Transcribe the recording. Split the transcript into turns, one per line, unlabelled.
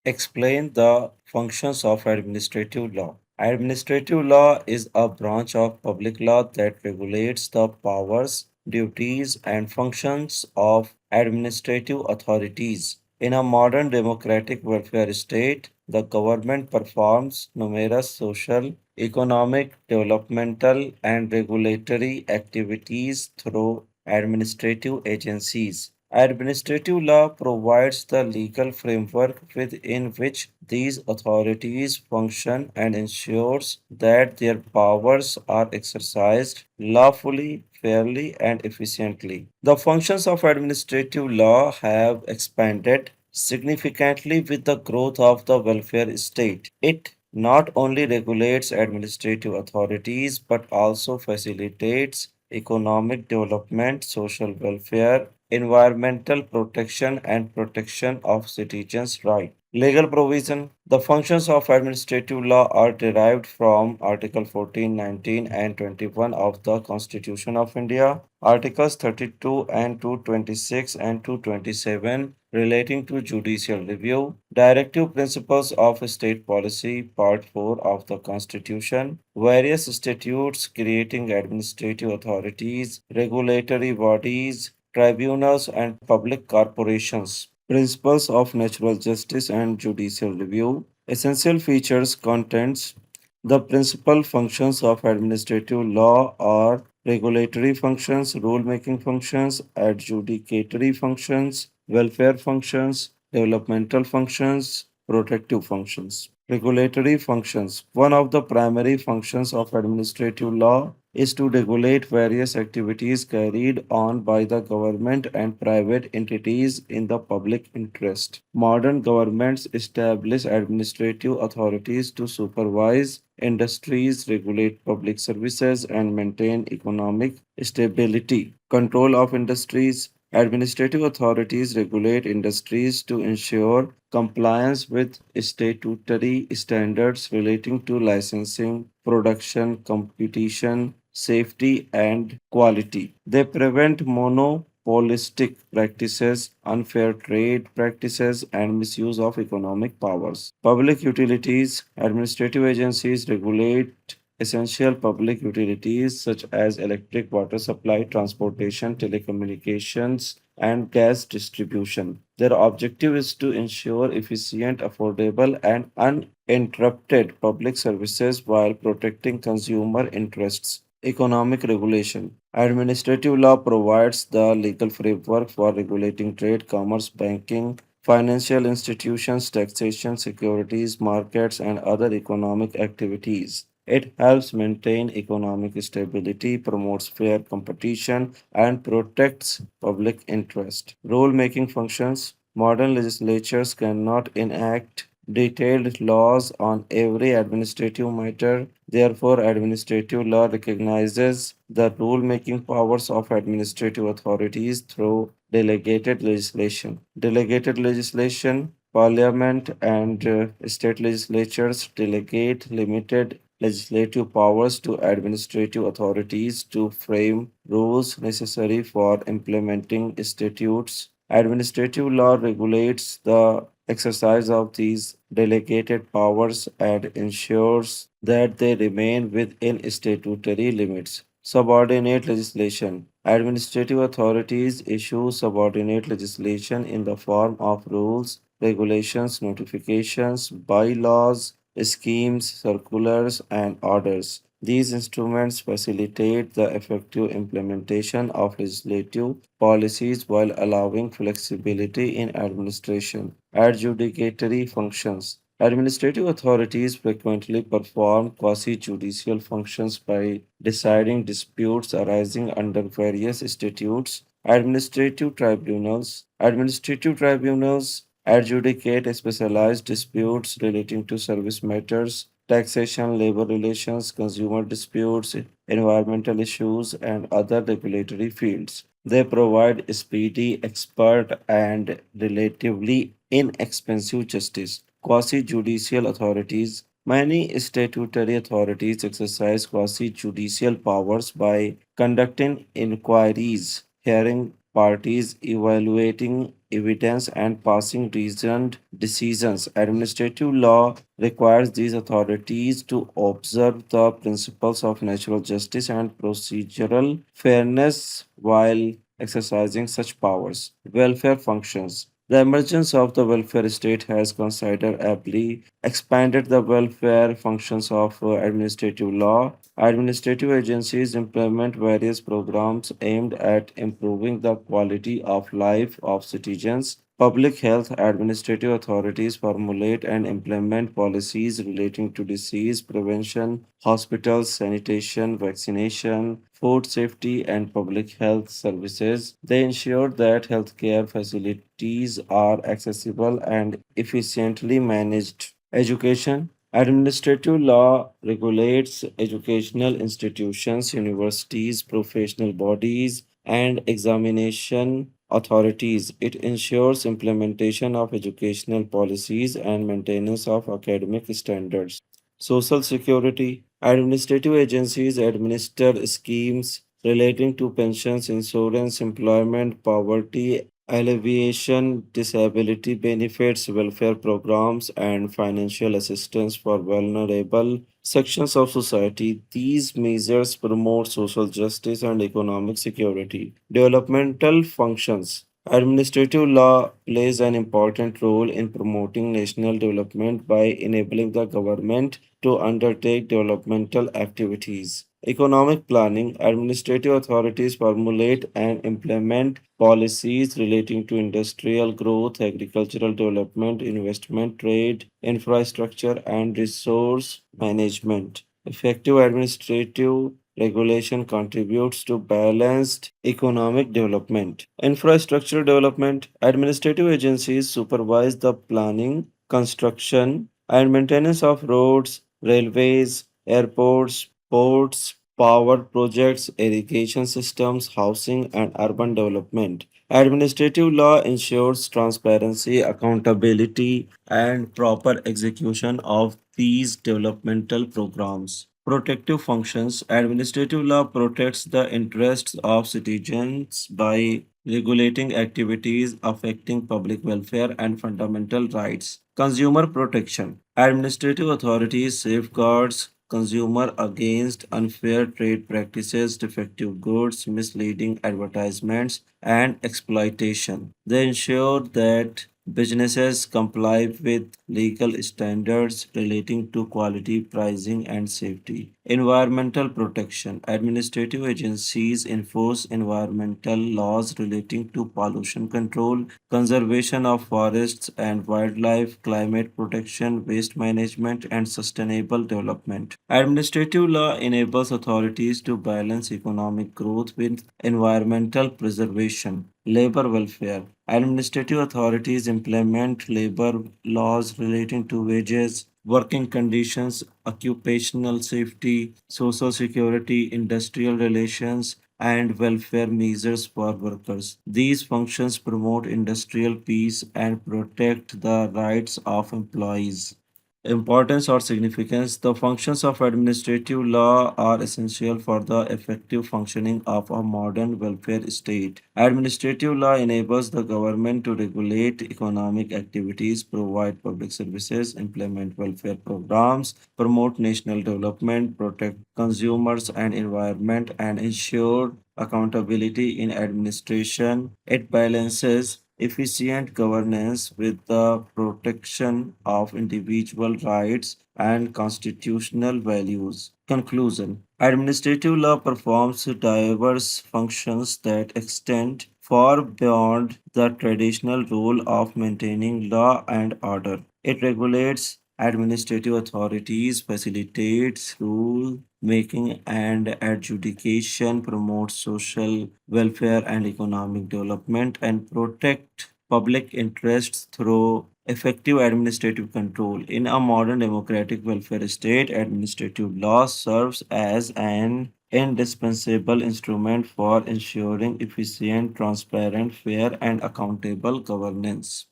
explain the functions of administrative law. Administrative law is a branch of public law that regulates the powers, duties, and functions of administrative authorities. In a modern democratic welfare state, the government performs numerous social, economic, developmental, and regulatory activities through administrative agencies. Administrative law provides the legal framework within which these authorities function and ensures that their powers are exercised lawfully, fairly, and efficiently. The functions of administrative law have expanded significantly with the growth of the welfare state. It not only regulates administrative authorities but also facilitates economic development, social welfare, environmental protection, and protection of citizens' rights. Legal provision. The functions of administrative law are derived from Article 14, 19, and 21 of the Constitution of India, Articles 32 and 226 and 227 relating to judicial review, Directive Principles of State Policy, Part 4 of the Constitution, various statutes creating administrative authorities, regulatory bodies, tribunals, and public corporations. Principles of natural justice and judicial review. Essential features, contents. The principal functions of administrative law are regulatory functions, rule-making functions, adjudicatory functions, welfare functions, developmental functions, protective functions. Regulatory functions. One of the primary functions of administrative law is to regulate various activities carried on by the government and private entities in the public interest. Modern governments establish administrative authorities to supervise industries, regulate public services, and maintain economic stability. Control of industries. Administrative authorities regulate industries to ensure compliance with statutory standards relating to licensing, production, competition, safety, and quality. They prevent monopolistic practices, unfair trade practices, and misuse of economic powers. Public utilities. Administrative agencies regulate essential public utilities such as electric, water supply, transportation, telecommunications, and gas distribution. Their objective is to ensure efficient, affordable, and uninterrupted public services while protecting consumer interests. Economic regulation. Administrative law provides the legal framework for regulating trade, commerce, banking, financial institutions, taxation, securities, markets, and other economic activities. It helps maintain economic stability, promotes fair competition, and protects public interest. Rule making functions. Modern legislatures cannot enact detailed laws on every administrative matter. Therefore, administrative law recognizes the rule making powers of administrative authorities through delegated legislation. Delegated legislation. Parliament and state legislatures delegate limited legislative powers to administrative authorities to frame rules necessary for implementing statutes. Administrative law regulates the exercise of these delegated powers and ensures that they remain within statutory limits. Subordinate legislation. Administrative authorities issue subordinate legislation in the form of rules, regulations, notifications, bylaws, schemes, circulars, and orders. These instruments facilitate the effective implementation of legislative policies while allowing flexibility in administration. Adjudicatory functions. Administrative authorities frequently perform quasi judicial functions by deciding disputes arising under various statutes. Administrative tribunals adjudicate specialized disputes relating to service matters, taxation, labor relations, consumer disputes, environmental issues, and other regulatory fields. They provide speedy, expert, and relatively inexpensive justice. Quasi judicial authorities. Many statutory authorities exercise quasi judicial powers by conducting inquiries, hearing parties, evaluating evidence, and passing reasoned decisions. Administrative law requires these authorities to observe the principles of natural justice and procedural fairness while exercising such powers. Welfare functions. The emergence of the welfare state has considerably expanded the welfare functions of administrative law. Administrative agencies implement various programs aimed at improving the quality of life of citizens. Public health administrative authorities formulate and implement policies relating to disease prevention, hospitals, sanitation, vaccination, food safety, and public health services. They ensure that healthcare facilities are accessible and efficiently managed. Education. Administrative law regulates educational institutions, universities, professional bodies, and examination authorities. It ensures implementation of educational policies and maintenance of academic standards. Social Security. Administrative agencies administer schemes relating to pensions, insurance, employment, poverty alleviation, disability benefits, welfare programs, and financial assistance for vulnerable sections of society. These measures promote social justice and economic security. Developmental functions. Administrative law plays an important role in promoting national development by enabling the government to undertake developmental activities. Economic planning. Administrative authorities formulate and implement policies relating to industrial growth, agricultural development, investment, trade, infrastructure, and resource management. Effective administrative regulation contributes to balanced economic development. Infrastructure development. Administrative agencies supervise the planning, construction, and maintenance of roads, railways, airports, ports, power projects, irrigation systems, housing, and urban development. Administrative law ensures transparency, accountability, and proper execution of these developmental programs. Protective functions. Administrative law protects the interests of citizens by regulating activities affecting public welfare and fundamental rights. Consumer protection. Administrative authorities safeguards consumer against unfair trade practices, defective goods, misleading advertisements, and exploitation. They ensure that businesses comply with legal standards relating to quality, pricing, and safety. Environmental protection. Administrative agencies enforce environmental laws relating to pollution control, conservation of forests and wildlife, climate protection, waste management, and sustainable development. Administrative law enables authorities to balance economic growth with environmental preservation. Labor welfare. Administrative authorities implement labor laws relating to wages, working conditions, occupational safety, social security, industrial relations, and welfare measures for workers. These functions promote industrial peace and protect the rights of employees. Importance or significance. The functions of administrative law are essential for the effective functioning of a modern welfare state. Administrative law enables the government to regulate economic activities, provide public services, implement welfare programs, promote national development, protect consumers and environment, and ensure accountability in administration. It balances efficient governance with the protection of individual rights and constitutional values. Conclusion. Administrative law performs diverse functions that extend far beyond the traditional role of maintaining law and order. It regulates administrative authorities, facilitates rule making and adjudication, promotes social welfare and economic development, and protect public interests through effective administrative control. In a modern democratic welfare state, administrative law serves as an indispensable instrument for ensuring efficient, transparent, fair, and accountable governance.